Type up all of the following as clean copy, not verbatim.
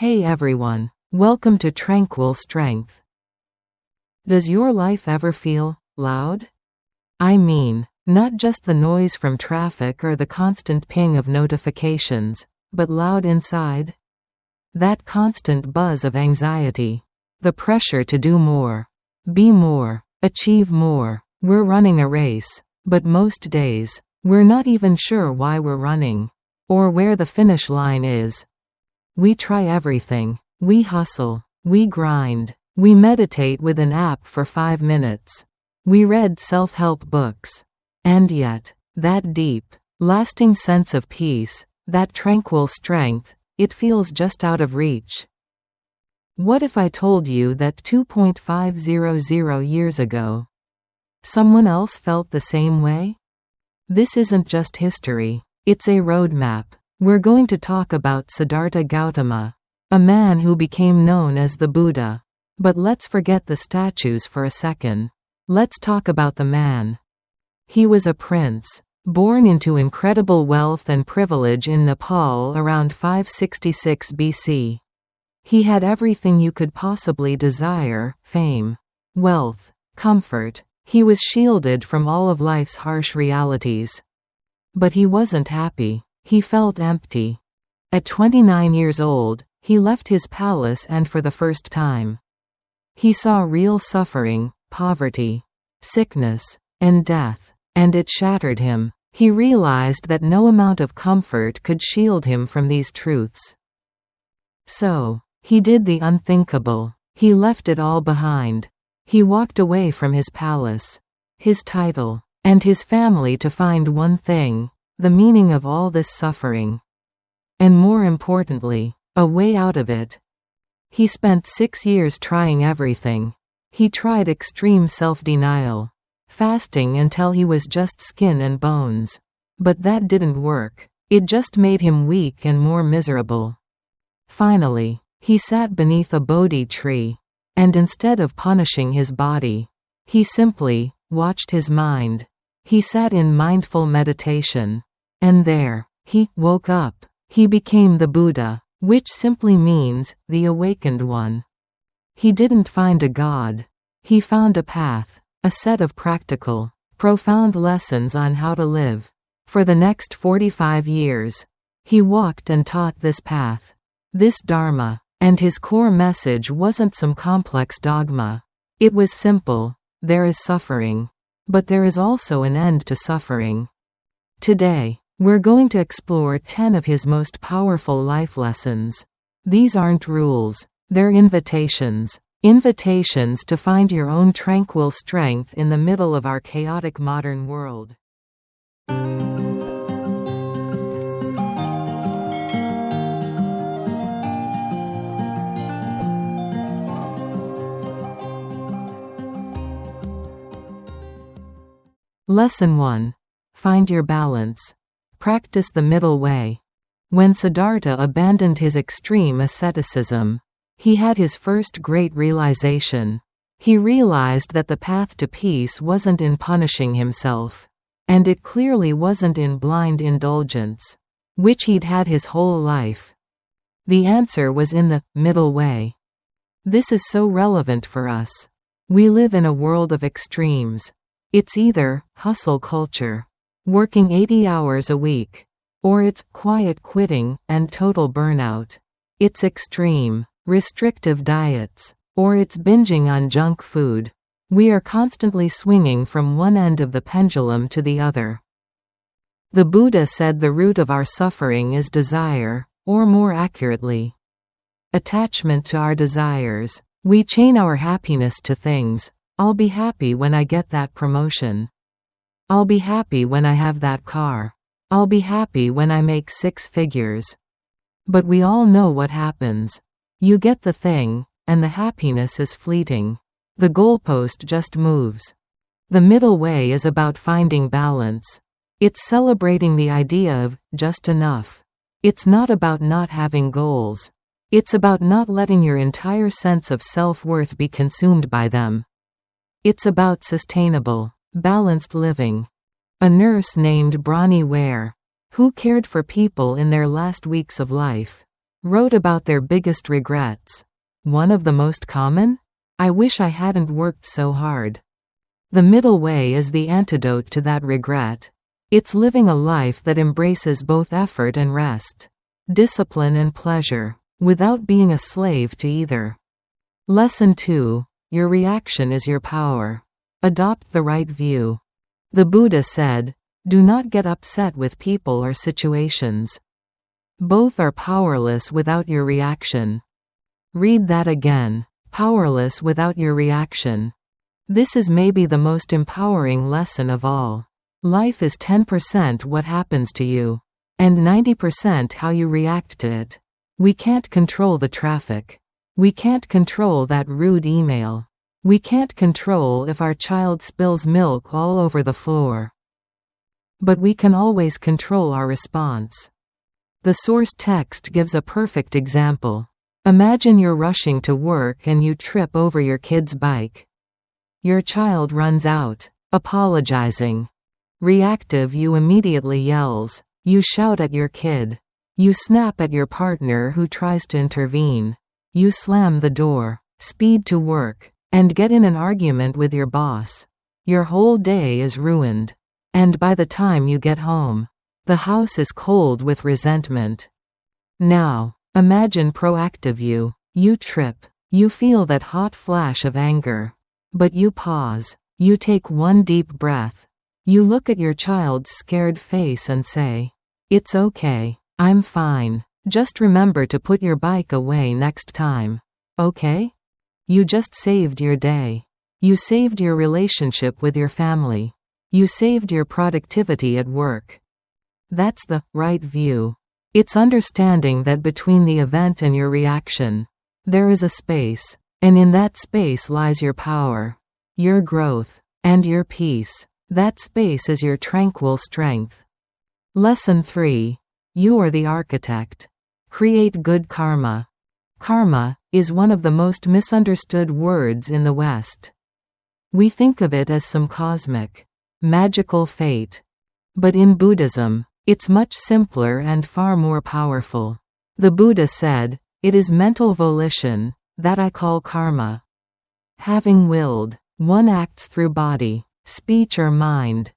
Hey everyone, welcome to Tranquil Strength. Does your life ever feel loud? I mean, not just the noise from traffic or the constant ping of notifications, but loud inside? That constant buzz of anxiety. The pressure to do more. Be more. Achieve more. We're running a race, but most days, we're not even sure why we're running, or where the finish line is. We try everything. We hustle. We grind. We meditate with an app for 5 minutes. We read self-help books. And yet, that deep, lasting sense of peace, that tranquil strength, it feels just out of reach. What if I told you that 2.500 years ago, someone else felt the same way? This isn't just history, it's a roadmap. We're going to talk about Siddhartha Gautama, a man who became known as the Buddha. But let's forget the statues for a second. Let's talk about the man. He was a prince, born into incredible wealth and privilege in Nepal around 566 BC. He had everything you could possibly desire: fame, wealth, comfort. He was shielded from all of life's harsh realities. But he wasn't happy. He felt empty. At 29 years old, he left his palace and for the first time, he saw real suffering, poverty, sickness, and death, and it shattered him. He realized that no amount of comfort could shield him from these truths. So, he did the unthinkable. He left it all behind. He walked away from his palace, his title, and his family to find one thing: the meaning of all this suffering. And more importantly, a way out of it. He spent 6 years trying everything. He tried extreme self-denial, fasting until he was just skin and bones. But that didn't work. It just made him weak and more miserable. Finally, he sat beneath a Bodhi tree, and instead of punishing his body, he simply watched his mind. He sat in mindful meditation. And there, he woke up. He became the Buddha, which simply means the awakened one. He didn't find a god. He found a path, a set of practical, profound lessons on how to live. For the next 45 years, he walked and taught this path, this Dharma, and his core message wasn't some complex dogma. It was simple: there is suffering, but there is also an end to suffering. Today, we're going to explore 10 of his most powerful life lessons. These aren't rules, they're invitations. Invitations to find your own tranquil strength in the middle of our chaotic modern world. Lesson 1. Find your balance. Practice the middle way. When Siddhartha abandoned his extreme asceticism, he had his first great realization. He realized that the path to peace wasn't in punishing himself. And it clearly wasn't in blind indulgence, which he'd had his whole life. The answer was in the middle way. This is so relevant for us. We live in a world of extremes. It's either hustle culture, working 80 hours a week, or it's quiet quitting and total burnout. It's extreme, restrictive diets, or it's binging on junk food. We are constantly swinging from one end of the pendulum to the other. The Buddha said the root of our suffering is desire, or more accurately, attachment to our desires. We chain our happiness to things. I'll be happy when I get that promotion. I'll be happy when I have that car. I'll be happy when I make 6 figures. But we all know what happens. You get the thing, and the happiness is fleeting. The goalpost just moves. The middle way is about finding balance. It's celebrating the idea of just enough. It's not about not having goals. It's about not letting your entire sense of self-worth be consumed by them. It's about sustainable, balanced living. A nurse named Bronnie Ware, who cared for people in their last weeks of life, wrote about their biggest regrets. One of the most common? I wish I hadn't worked so hard. The middle way is the antidote to that regret. It's living a life that embraces both effort and rest, discipline and pleasure, without being a slave to either. Lesson 2. Your reaction is your power. Adopt the right view. The Buddha said, "Do not get upset with people or situations. Both are powerless without your reaction." Read that again. Powerless without your reaction. This is maybe the most empowering lesson of all. Life is 10% what happens to you, and 90% how you react to it. We can't control the traffic. We can't control that rude email. We can't control if our child spills milk all over the floor. But we can always control our response. The source text gives a perfect example. Imagine you're rushing to work and you trip over your kid's bike. Your child runs out, apologizing. Reactive, you immediately yells. You shout at your kid. You snap at your partner who tries to intervene. You slam the door, speed to work, and get in an argument with your boss. Your whole day is ruined. And by the time you get home, the house is cold with resentment. Now, imagine proactive you. You trip. You feel that hot flash of anger. But you pause. You take one deep breath. You look at your child's scared face and say, "It's okay. I'm fine. Just remember to put your bike away next time. Okay?" You just saved your day. You saved your relationship with your family. You saved your productivity at work. That's the right view. It's understanding that between the event and your reaction, there is a space, and in that space lies your power, your growth, and your peace. That space is your tranquil strength. Lesson 3. You are the architect. Create good karma. Karma is one of the most misunderstood words in the West. We think of it as some cosmic, magical fate. But in Buddhism, it's much simpler and far more powerful. The Buddha said, "It is mental volition that I call karma." Having willed, one acts through body, speech or mind.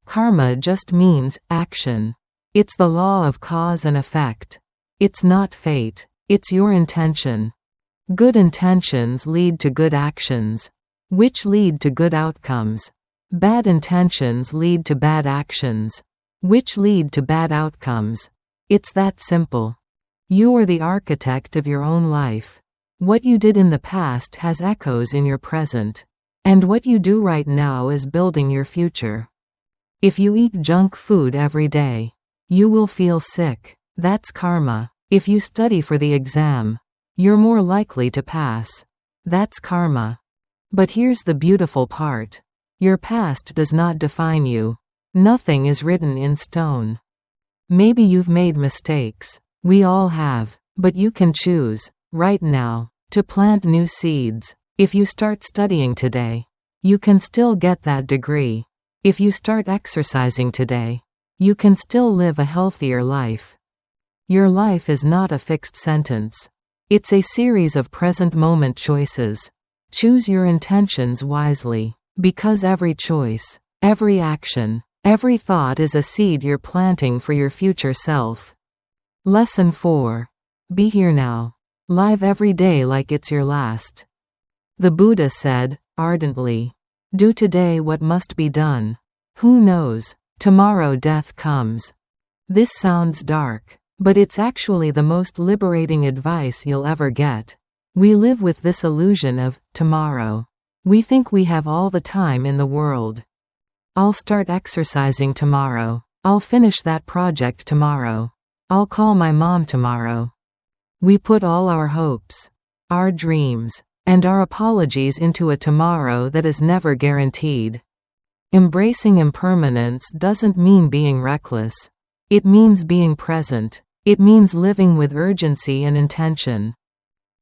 Karma just means action. It's the law of cause and effect. It's not fate, it's your intention. Good intentions lead to good actions, which lead to good outcomes. Bad intentions lead to bad actions, which lead to bad outcomes. It's that simple. You are the architect of your own life. What you did in the past has echoes in your present. And what you do right now is building your future. If you eat junk food every day, you will feel sick. That's karma. If you study for the exam, you're more likely to pass. That's karma. But here's the beautiful part. Your past does not define you. Nothing is written in stone. Maybe you've made mistakes. We all have. But you can choose, right now, to plant new seeds. If you start studying today, you can still get that degree. If you start exercising today, you can still live a healthier life. Your life is not a fixed sentence. It's a series of present moment choices. Choose your intentions wisely, because every choice, every action, every thought is a seed you're planting for your future self. Lesson 4. Be here now. Live every day like it's your last. The Buddha said, ardently, "Do today what must be done. Who knows, tomorrow death comes." This sounds dark, but it's actually the most liberating advice you'll ever get. We live with this illusion of tomorrow. We think we have all the time in the world. I'll start exercising tomorrow. I'll finish that project tomorrow. I'll call my mom tomorrow. We put all our hopes, our dreams, and our apologies into a tomorrow that is never guaranteed. Embracing impermanence doesn't mean being reckless. It means being present. It means living with urgency and intention.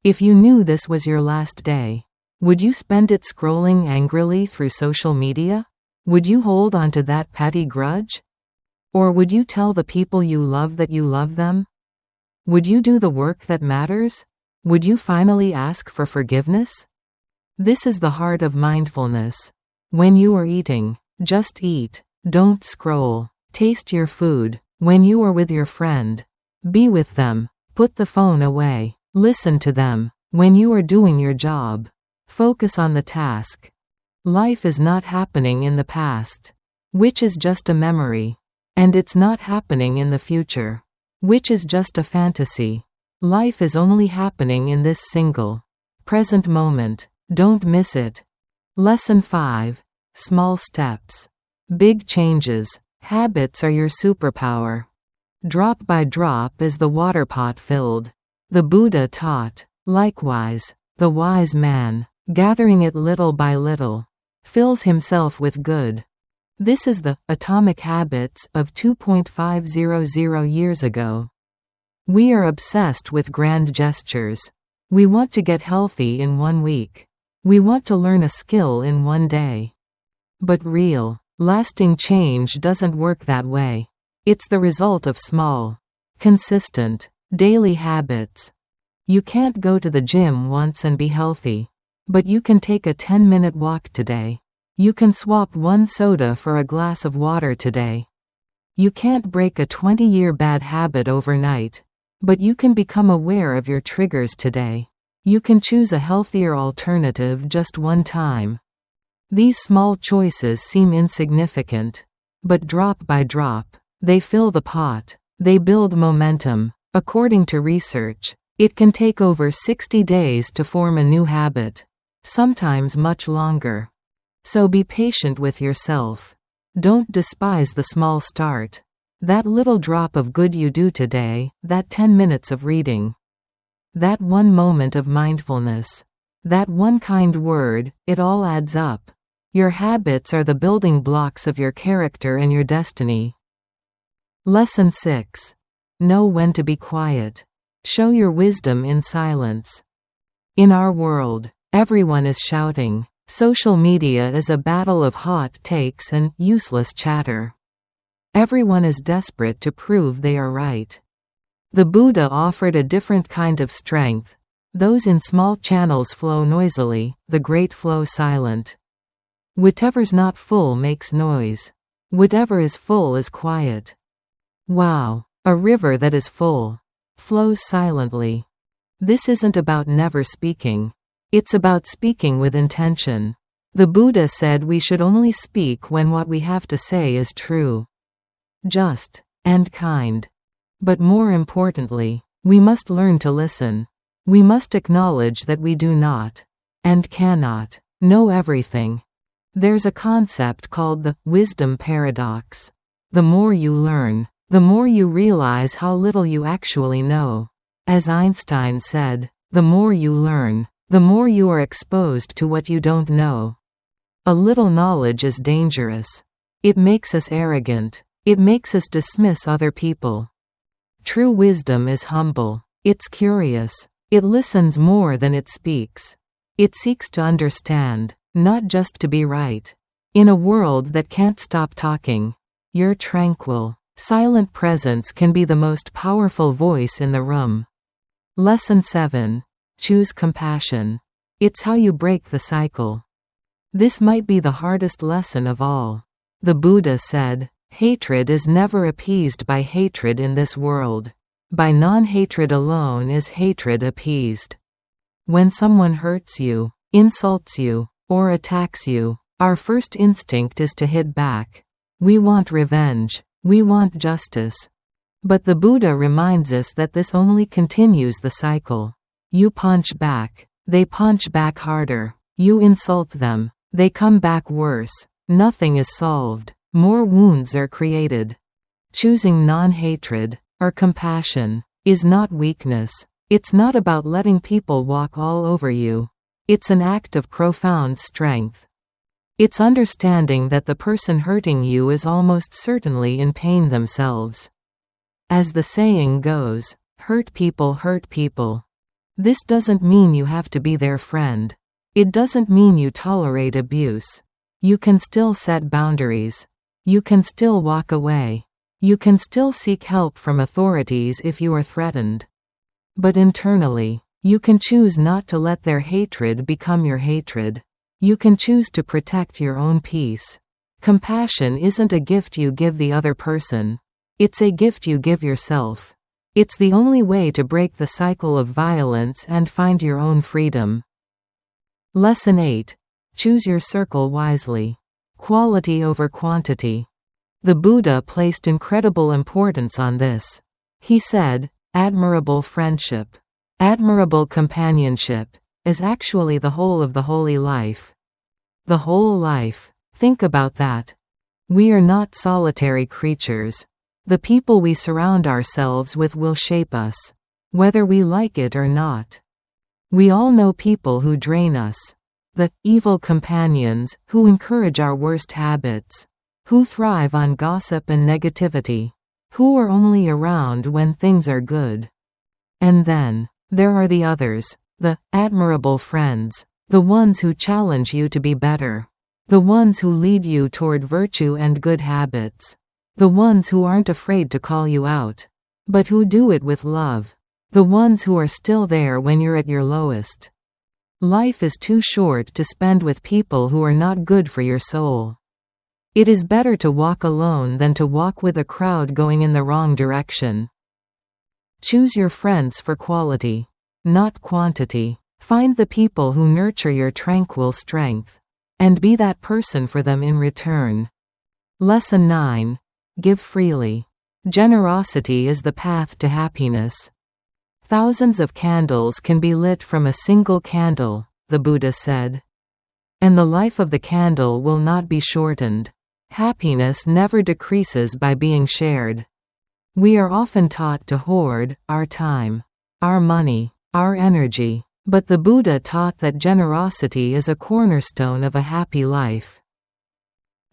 If you knew this was your last day, would you spend it scrolling angrily through social media? Would you hold on to that petty grudge? Or would you tell the people you love that you love them? Would you do the work that matters? Would you finally ask for forgiveness? This is the heart of mindfulness. When you are eating, just eat. Don't scroll. Taste your food. When you are with your friend, be with them. Put the phone away. Listen to them. When you are doing your job, focus on the task. Life is not happening in the past, which is just a memory. And it's not happening in the future, which is just a fantasy. Life is only happening in this single, present moment. Don't miss it. Lesson 5. Small steps. Big changes. Habits are your superpower. Drop by drop is the water pot filled. The Buddha taught. Likewise, the wise man, gathering it little by little, fills himself with good. This is the atomic habits of 2.500 years ago. We are obsessed with grand gestures. We want to get healthy in 1 week. We want to learn a skill in 1 day. But real, lasting change doesn't work that way. It's the result of small, consistent, daily habits. You can't go to the gym once and be healthy. But you can take a 10-minute walk today. You can swap 1 soda for a glass of water today. You can't break a 20-year bad habit overnight. But you can become aware of your triggers today. You can choose a healthier alternative just 1 time. These small choices seem insignificant. But drop by drop, they fill the pot. They build momentum. According to research, it can take over 60 days to form a new habit. Sometimes much longer. So be patient with yourself. Don't despise the small start. That little drop of good you do today, that 10 minutes of reading. That 1 moment of mindfulness. That 1 kind word, it all adds up. Your habits are the building blocks of your character and your destiny. Lesson 6. Know when to be quiet. Show your wisdom in silence. In our world, everyone is shouting. Social media is a battle of hot takes and useless chatter. Everyone is desperate to prove they are right. The Buddha offered a different kind of strength. Those in small channels flow noisily, the great flow silent. Whatever's not full makes noise. Whatever is full is quiet. Wow, a river that is full flows silently. This isn't about never speaking. It's about speaking with intention. The Buddha said we should only speak when what we have to say is true, just, and kind. But more importantly, we must learn to listen. We must acknowledge that we do not, and cannot, know everything. There's a concept called the wisdom paradox. The more you learn, the more you realize how little you actually know. As Einstein said, the more you learn, the more you are exposed to what you don't know. A little knowledge is dangerous. It makes us arrogant. It makes us dismiss other people. True wisdom is humble. It's curious. It listens more than it speaks. It seeks to understand, not just to be right. In a world that can't stop talking, your tranquil, silent presence can be the most powerful voice in the room. Lesson 7. Choose compassion. It's how you break the cycle. This might be the hardest lesson of all. The Buddha said, hatred is never appeased by hatred in this world. By non-hatred alone is hatred appeased. When someone hurts you, insults you, or attacks you, our first instinct is to hit back. We want revenge. We want justice. But the Buddha reminds us that this only continues the cycle. You punch back. They punch back harder. You insult them. They come back worse. Nothing is solved. More wounds are created. Choosing non-hatred, or compassion, is not weakness. It's not about letting people walk all over you. It's an act of profound strength. It's understanding that the person hurting you is almost certainly in pain themselves. As the saying goes, hurt people hurt people. This doesn't mean you have to be their friend. It doesn't mean you tolerate abuse. You can still set boundaries. You can still walk away. You can still seek help from authorities if you are threatened. But internally, you can choose not to let their hatred become your hatred. You can choose to protect your own peace. Compassion isn't a gift you give the other person. It's a gift you give yourself. It's the only way to break the cycle of violence and find your own freedom. Lesson 8. Choose your circle wisely. Quality over quantity. The Buddha placed incredible importance on this. He said, admirable friendship, admirable companionship, is actually the whole of the holy life. The whole life. Think about that. We are not solitary creatures. The people we surround ourselves with will shape us, whether we like it or not. We all know people who drain us. The evil companions, who encourage our worst habits, who thrive on gossip and negativity, who are only around when things are good. And then, there are the others, the admirable friends, the ones who challenge you to be better, the ones who lead you toward virtue and good habits, the ones who aren't afraid to call you out, but who do it with love, the ones who are still there when you're at your lowest. Life is too short to spend with people who are not good for your soul. It is better to walk alone than to walk with a crowd going in the wrong direction. Choose your friends for quality, not quantity. Find the people who nurture your tranquil strength, and be that person for them in return. Lesson 9. Give freely. Generosity is the path to happiness. Thousands of candles can be lit from a single candle, the Buddha said. And the life of the candle will not be shortened. Happiness never decreases by being shared. We are often taught to hoard our time, our money, our energy, but the Buddha taught that generosity is a cornerstone of a happy life.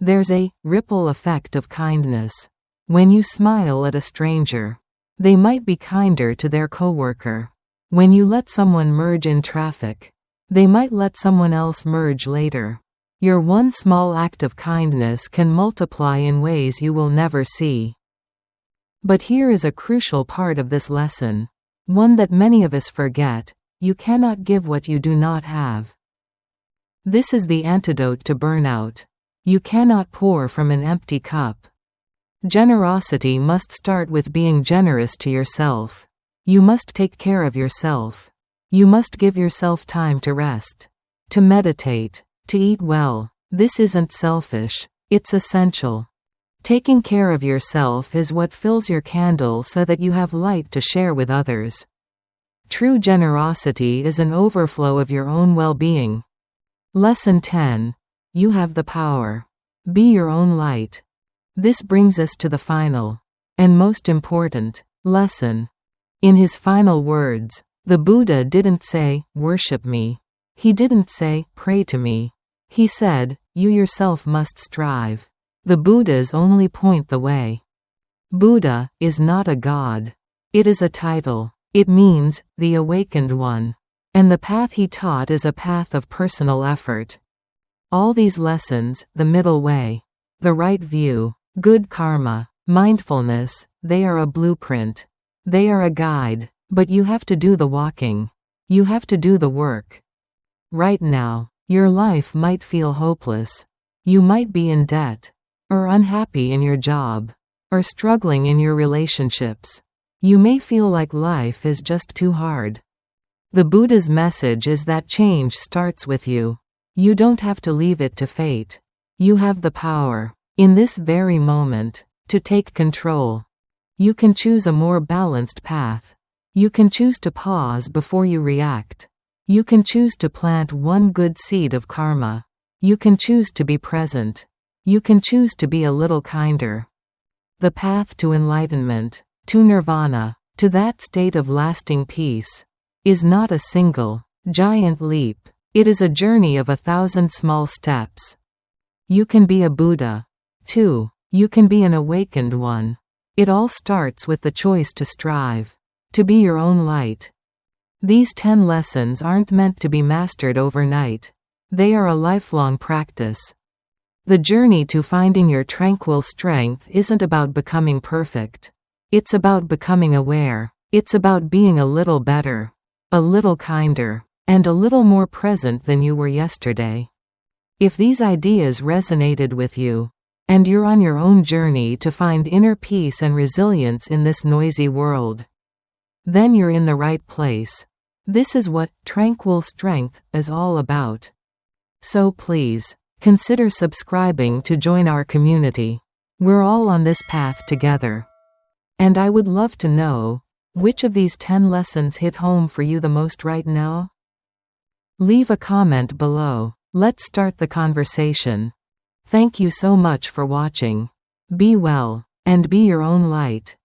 There's a ripple effect of kindness. When you smile at a stranger, they might be kinder to their coworker. When you let someone merge in traffic, they might let someone else merge later. Your one small act of kindness can multiply in ways you will never see. But here is a crucial part of this lesson, one that many of us forget: you cannot give what you do not have. This is the antidote to burnout. You cannot pour from an empty cup. Generosity must start with being generous to yourself. You must take care of yourself. You must give yourself time to rest, to meditate, to eat well. This isn't selfish, it's essential. Taking care of yourself is what fills your candle so that you have light to share with others. True generosity is an overflow of your own well-being. Lesson 10. You have the power. Be your own light. This brings us to the final, and most important, lesson. In his final words, the Buddha didn't say, "Worship me." He didn't say, "Pray to me." He said, "You yourself must strive." The Buddhas only point the way. Buddha is not a god. It is a title. It means, the awakened one. And the path he taught is a path of personal effort. All these lessons, the middle way, the right view, good karma, mindfulness, they are a blueprint. They are a guide, but you have to do the walking. You have to do the work. Right now, your life might feel hopeless. You might be in debt, or unhappy in your job, or struggling in your relationships. You may feel like life is just too hard. The Buddha's message is that change starts with you. You don't have to leave it to fate. You have the power, in this very moment, to take control. You can choose a more balanced path. You can choose to pause before you react. You can choose to plant one good seed of karma. You can choose to be present. You can choose to be a little kinder. The path to enlightenment, to nirvana, to that state of lasting peace, is not a single, giant leap. It is a journey of 1,000 small steps. You can be a Buddha, too. You can be an awakened one. It all starts with the choice to strive, to be your own light. These 10 lessons aren't meant to be mastered overnight. They are a lifelong practice. The journey to finding your tranquil strength isn't about becoming perfect. It's about becoming aware. It's about being a little better, a little kinder, and a little more present than you were yesterday. If these ideas resonated with you, and you're on your own journey to find inner peace and resilience in this noisy world, then you're in the right place. This is what Tranquil Strength is all about. So please, consider subscribing to join our community. We're all on this path together. And I would love to know, which of these 10 lessons hit home for you the most right now? Leave a comment below. Let's start the conversation. Thank you so much for watching. Be well, and be your own light.